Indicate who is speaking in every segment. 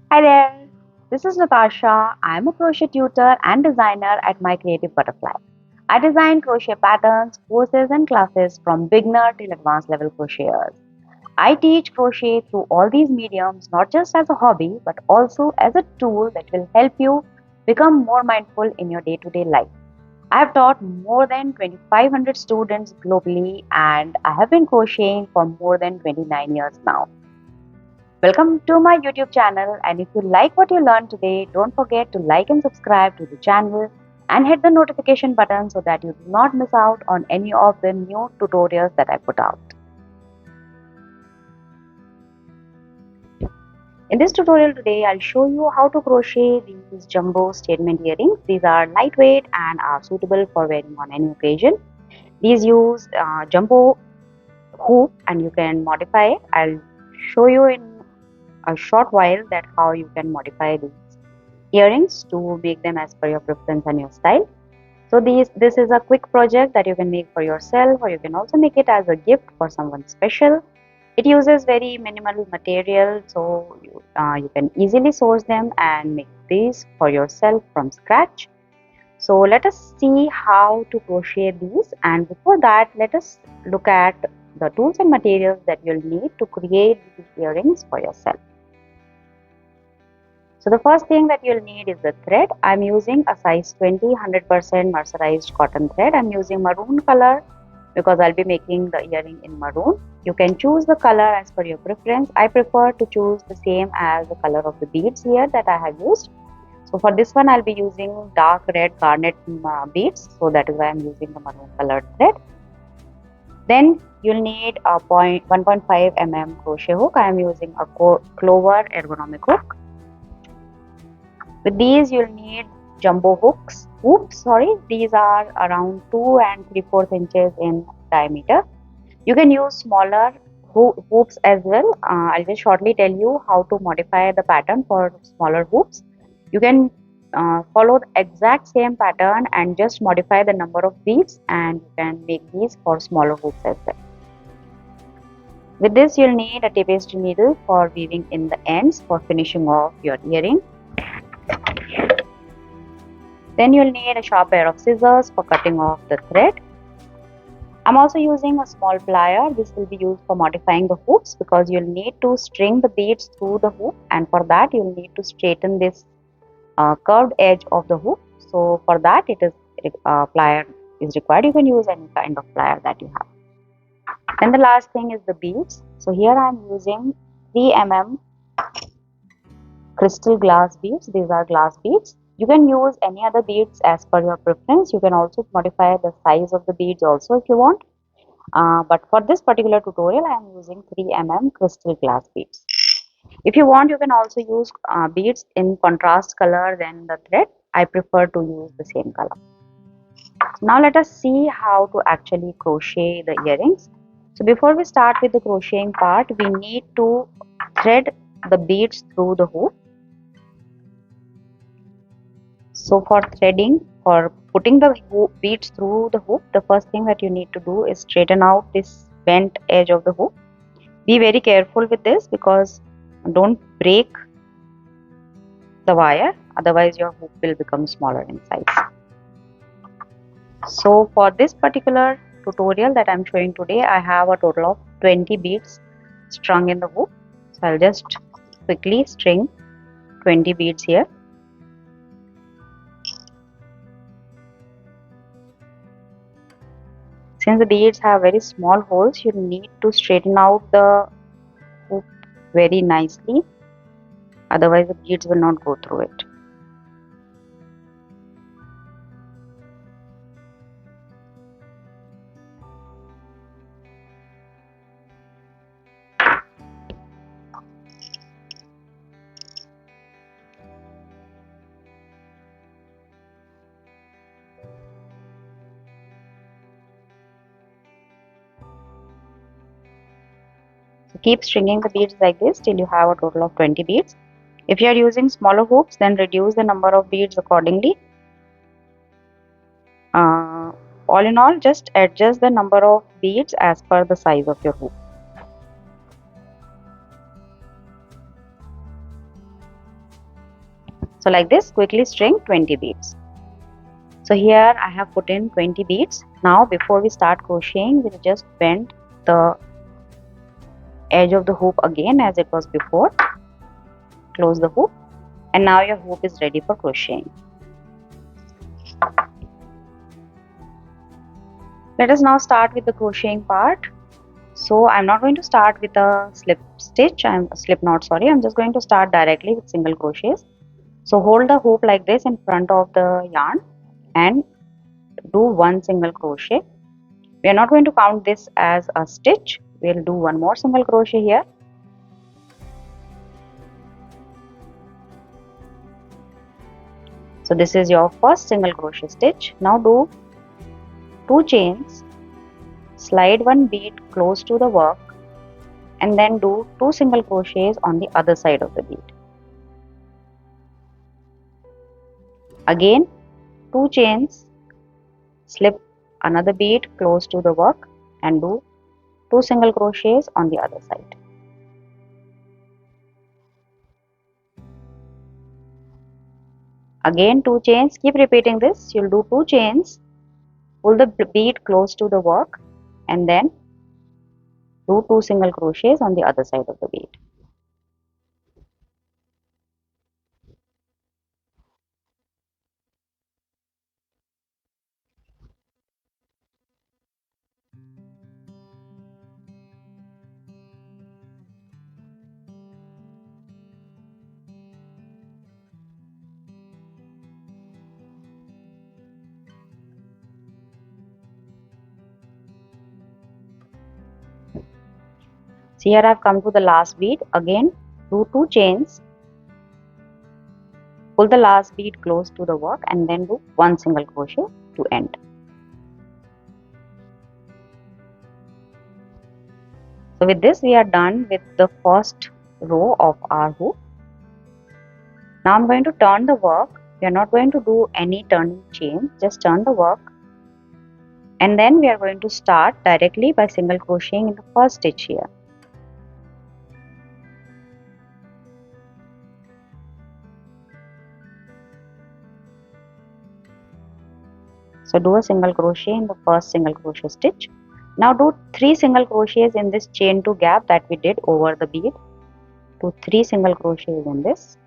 Speaker 1: Hi there, this is Natasha. I'm a crochet tutor and designer at My Creative Butterfly. I design crochet patterns, courses, and classes from beginner till advanced level crocheters. I teach crochet through all these mediums not just as a hobby but also as a tool that will help you become more mindful in your day to day life. I have taught more than 2,500 students globally and I have been crocheting for more than 29 years now. Welcome to my YouTube channel, and if you like what you learned today, don't forget to like and subscribe to the channel and hit the notification button so that you do not miss out on any of the new tutorials that I put out. In this tutorial today, I'll show you how to crochet these jumbo statement earrings. These are lightweight and are suitable for wearing on any occasion. These use jumbo hoop and you can modify it. I'll show you in a short while that how you can modify these earrings to make them as per your preference and your style. So this is a quick project that you can make for yourself, or you can also make it as a gift for someone special. It uses very minimal material, so you can easily source them and make these for yourself from scratch. So let us see how to crochet these, and before that let us look at the tools and materials that you'll need to create these earrings for yourself. So the first thing that you'll need is the thread. I'm using a size 20 100% mercerized cotton thread. I'm using maroon color because I'll be making the earring in maroon. You can choose the color as per your preference. I prefer to choose the same as the color of the beads here that I have used. So for this one I'll be using dark red garnet beads, so that is why I'm using the maroon colored thread. Then you'll need a 1.5 mm crochet hook. I am using a clover ergonomic hook. With these you'll need jumbo hoops. These are around 2 and 3/4 inches in diameter. You can use smaller hoops as well. I'll just shortly tell you how to modify the pattern for smaller hoops. You can follow the exact same pattern and just modify the number of beads, and you can make these for smaller hoops as well. With this you'll need a tapestry needle for weaving in the ends for finishing off your earring. Then you'll need a sharp pair of scissors for cutting off the thread. I'm also using a small plier. This will be used for modifying the hoops because you'll need to string the beads through the hoop, and for that you'll need to straighten this curved edge of the hoop. So for that plier is required. You can use any kind of plier that you have. And the last thing is the beads. So here I'm using 3 mm crystal glass beads. These are glass beads. You can use any other beads as per your preference. You can also modify the size of the beads also if you want. But for this particular tutorial, I am using 3 mm crystal glass beads. If you want, you can also use beads in contrast color than the thread. I prefer to use the same color. Now let us see how to actually crochet the earrings. So before we start with the crocheting part, we need to thread the beads through the hoop. So for putting the beads through the hoop, the first thing that you need to do is straighten out this bent edge of the hoop. Be very careful with this because don't break the wire, otherwise your hoop will become smaller in size. So for this particular tutorial that I'm showing today, I have a total of 20 beads strung in the hoop. So I'll just quickly string 20 beads here. Since the beads have very small holes, you need to straighten out the hoop very nicely, otherwise the beads will not go through it. So keep stringing the beads like this till you have a total of 20 beads. If you are using smaller hoops, then reduce the number of beads accordingly. All in all, just adjust the number of beads as per the size of your hoop. So like this, quickly string 20 beads. So here I have put in 20 beads. Now before we start crocheting, we'll just bend the edge of the hoop again as it was before. Close the hoop, and now your hoop is ready for crocheting. Let us now start with the crocheting part. So I'm not going to start with a slip stitch, slip knot, sorry. I'm just going to start directly with single crochets. So hold the hoop like this in front of the yarn and do one single crochet. We are not going to count this as a stitch. We'll do one more single crochet here. So this is your first single crochet stitch. Now do 2 chains, slide one bead close to the work, and then do 2 single crochets on the other side of the bead. Again 2 chains, slip another bead close to the work and do 2 single crochets on the other side. Again 2 chains, keep repeating this. You'll do 2 chains, pull the bead close to the work and then do 2 single crochets on the other side of the bead. So here I have come to the last bead. Again do 2 chains, pull the last bead close to the work and then do 1 single crochet to end. So with this we are done with the first row of our hoop. Now I'm going to turn the work. We are not going to do any turning chain, just turn the work, and then we are going to start directly by single crocheting in the first stitch here. So do a single crochet in the first single crochet stitch. Now do 3 single crochets in this chain 2 gap that we did over the bead. Do 3 single crochets in this.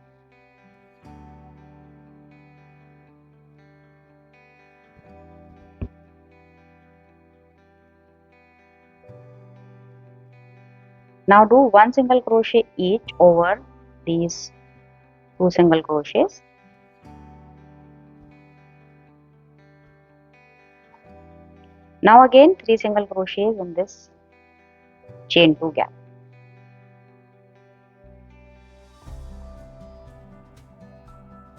Speaker 1: Now do 1 single crochet each over these 2 single crochets. Now again 3 single crochets in this chain 2 gap.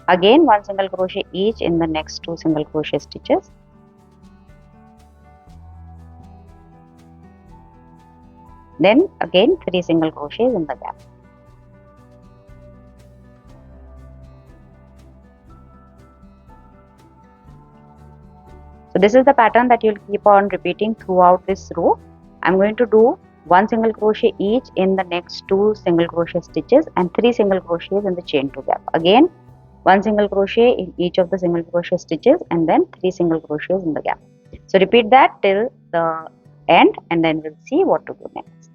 Speaker 1: Again 1 single crochet each in the next 2 single crochet stitches. Then again 3 single crochets in the gap. So this is the pattern that you'll keep on repeating throughout this row. I'm going to do 1 single crochet each in the next 2 single crochet stitches and 3 single crochets in the chain 2 gap. Again 1 single crochet in each of the single crochet stitches and then 3 single crochets in the gap. So repeat that till the end and then we'll see what to do next.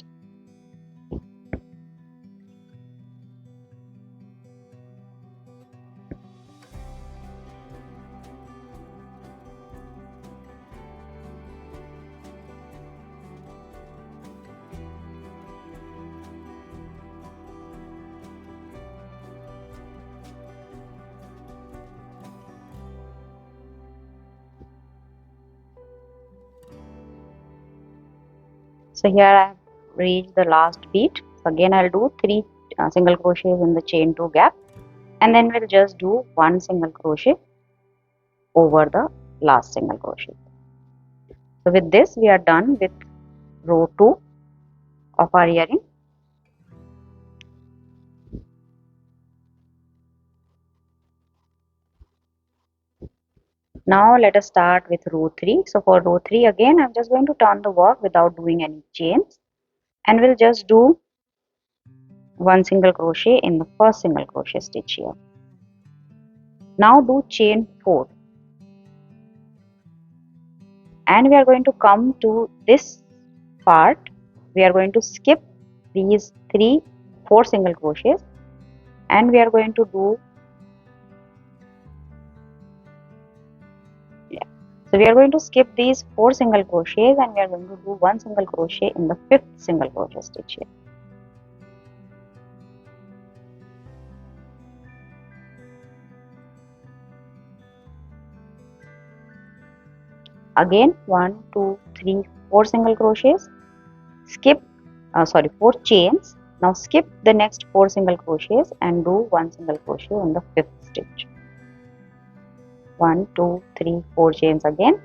Speaker 1: So here I have reached the last bead. So again I'll do 3 single crochets in the chain 2 gap and then we'll just do 1 single crochet over the last single crochet. So with this we are done with row 2 of our earring. Now let us start with row 3. So for row 3 again I'm just going to turn the work without doing any chains and we'll just do 1 single crochet in the first single crochet stitch here. Now do chain 4, and we are going to come to this part. We are going to skip these 4 single crochets, and we are going to do, yeah. So we are going to skip these 4 single crochets, and we are going to do 1 single crochet in the 5th single crochet stitch here. Again 1, 2, 3, 4 single crochets, skip 4 chains. Now skip the next 4 single crochets and do 1 single crochet in the 5th stitch. 1, 2, 3, 4 chains again.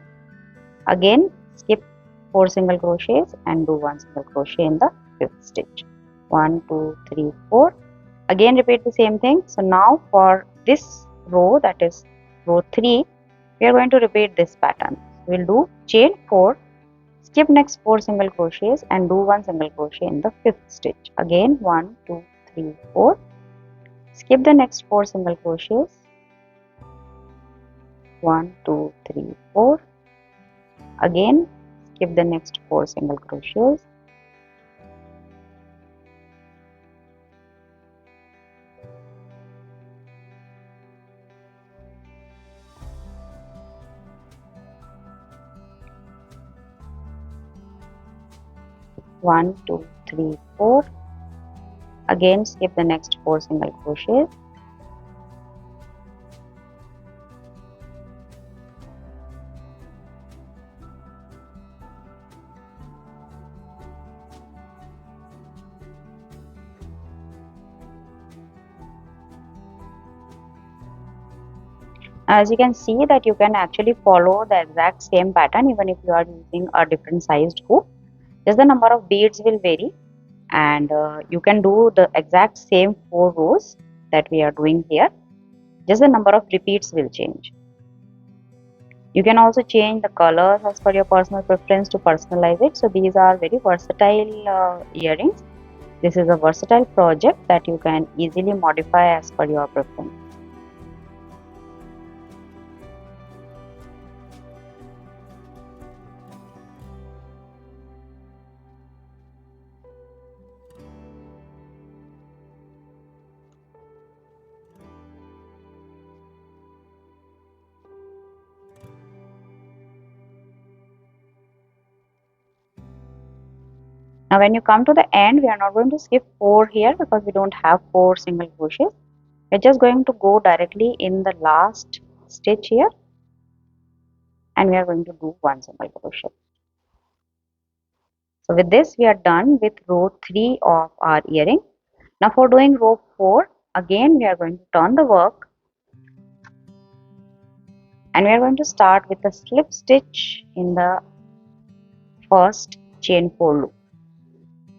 Speaker 1: Again skip 4 single crochets and do 1 single crochet in the 5th stitch. 1, 2, 3, 4. Again repeat the same thing. So now for this row, that is row 3, we are going to repeat this pattern. We'll do chain 4, skip next 4 single crochets and do 1 single crochet in the 5th stitch. Again 1, 2, 3, 4. Skip the next 4 single crochets. 1, 2, 3, 4. Again skip the next 4 single crochets. One, two, three, 4. Again skip the next 4 single crochets. As you can see that you can actually follow the exact same pattern even if you are using a different sized hoop. Just the number of beads will vary, and you can do the exact same 4 rows that we are doing here. Just the number of repeats will change. You can also change the colors as per your personal preference to personalize it. So these are very versatile earrings. This is a versatile project that you can easily modify as per your preference. Now when you come to the end, we are not going to skip 4 here because we don't have 4 single crochets. We're just going to go directly in the last stitch here, and we are going to do 1 single crochet. So with this we are done with row 3 of our earring. Now for doing row 4, again we are going to turn the work, and we are going to start with a slip stitch in the first chain 4 loop.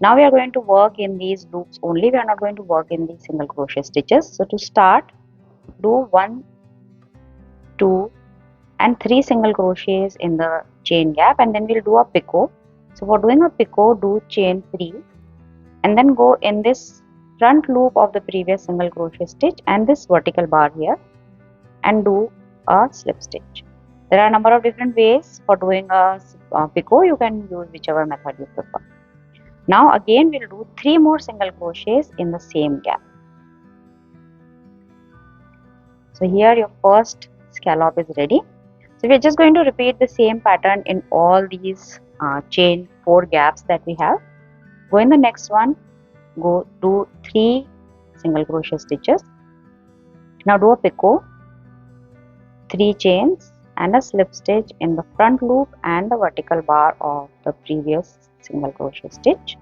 Speaker 1: Now we are going to work in these loops only. We are not going to work in these single crochet stitches. So to start, do 1, 2 and 3 single crochets in the chain gap, and then we'll do a picot. So for doing a picot, do chain 3 and then go in this front loop of the previous single crochet stitch and this vertical bar here and do a slip stitch. There are a number of different ways for doing a picot. You can use whichever method you prefer. Now again we'll do 3 more single crochets in the same gap. So here your first scallop is ready. So we're just going to repeat the same pattern in all these chain 4 gaps that we have. Go in the next one, go do 3 single crochet stitches. Now do a picot, 3 chains and a slip stitch in the front loop and the vertical bar of the previous single crochet stitch.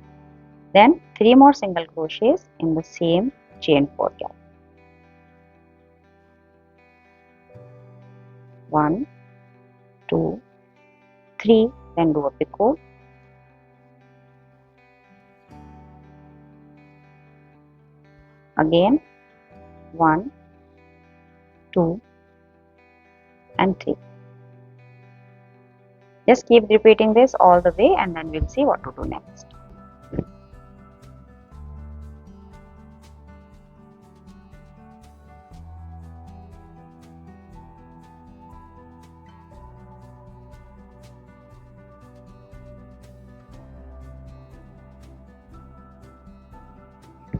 Speaker 1: Then 3 more single crochets in the same chain 4 gap. 1, 2, 3, then do a picot. Again 1, 2 and 3. Just keep repeating this all the way and then we'll see what to do next.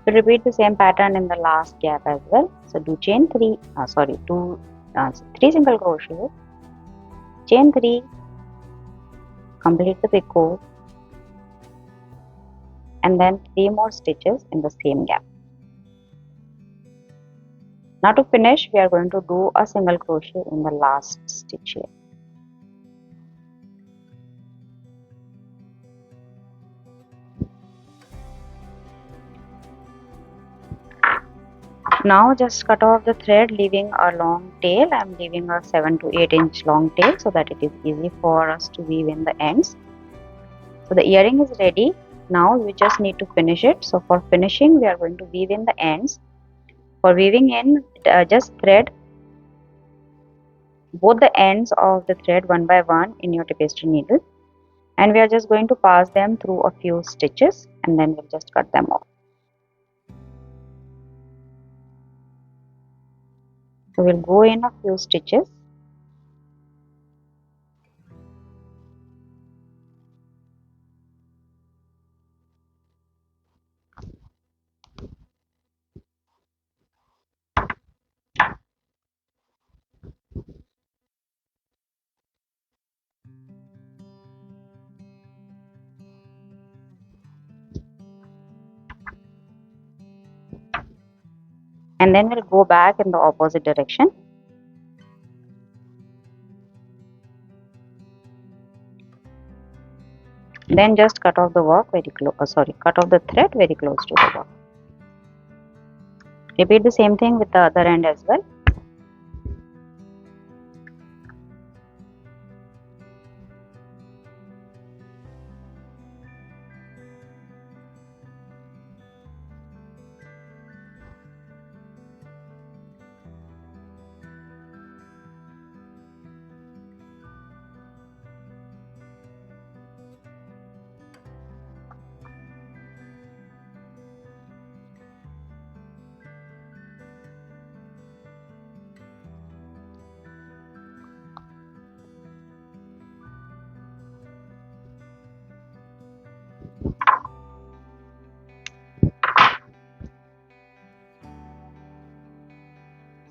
Speaker 1: So repeat the same pattern in the last gap as well. So do chain 3, two, 3 single crochet, chain 3, complete the picot, and then 3 more stitches in the same gap. Now to finish, we are going to do a single crochet in the last stitch here. Now just cut off the thread, leaving a long tail. I am leaving a 7 to 8 inch long tail so that it is easy for us to weave in the ends. So the earring is ready. Now we just need to finish it. So for finishing, we are going to weave in the ends. For weaving in, just thread both the ends of the thread one by one in your tapestry needle, and we are just going to pass them through a few stitches and then we'll just cut them off. So we'll go in a few stitches. And then we'll go back in the opposite direction. Then just cut off the work very close. Cut off the thread very close to the work. Repeat the same thing with the other end as well.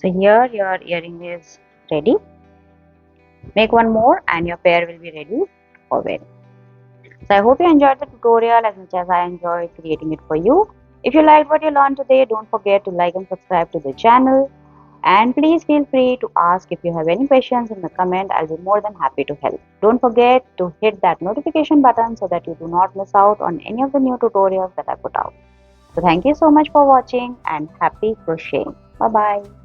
Speaker 1: So here your earring is ready. Make one more and your pair will be ready for wearing. So I hope you enjoyed the tutorial as much as I enjoyed creating it for you. If you liked what you learned today, don't forget to like and subscribe to the channel. And please feel free to ask if you have any questions in the comment. I'll be more than happy to help. Don't forget to hit that notification button so that you do not miss out on any of the new tutorials that I put out. So thank you so much for watching and happy crocheting. Bye bye.